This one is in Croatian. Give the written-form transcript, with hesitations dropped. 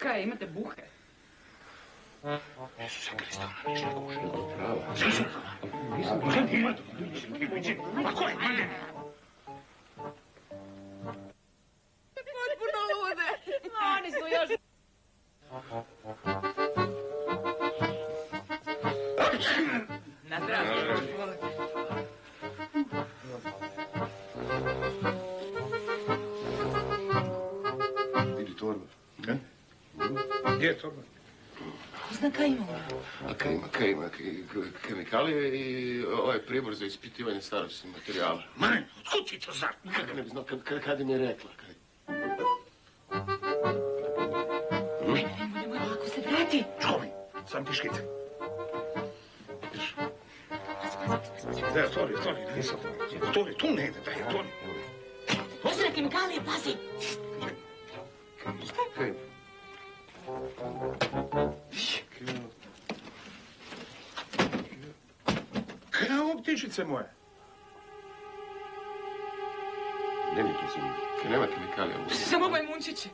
Kaj, imate buhe? Isuse Krista, ona niče ne kuši. Prava. Sviđu. Nisam ima to. Ma ko je? Potpuno lude. Oni su još... Na zdravlje. Vidi torba. Gdje je torba? Ko zna kaj ima? A kaj ima? Kemikalije i ovaj pribor za ispitivanje starosti materijala. Mane, otkud ti to znaš? Kako ne bi znao, kad mi je rekla? Nemoj, lako se vrati. Čovi, sam ti škice. Daj, otvori, nisam. Otvori, tu ne ide, daj, otvori. Može na kemikalije, pazi. Kaj? Kaj je ovo ptičice moje? Ne mi to sam. Kaj nema kemikalija. Samo majmunčići.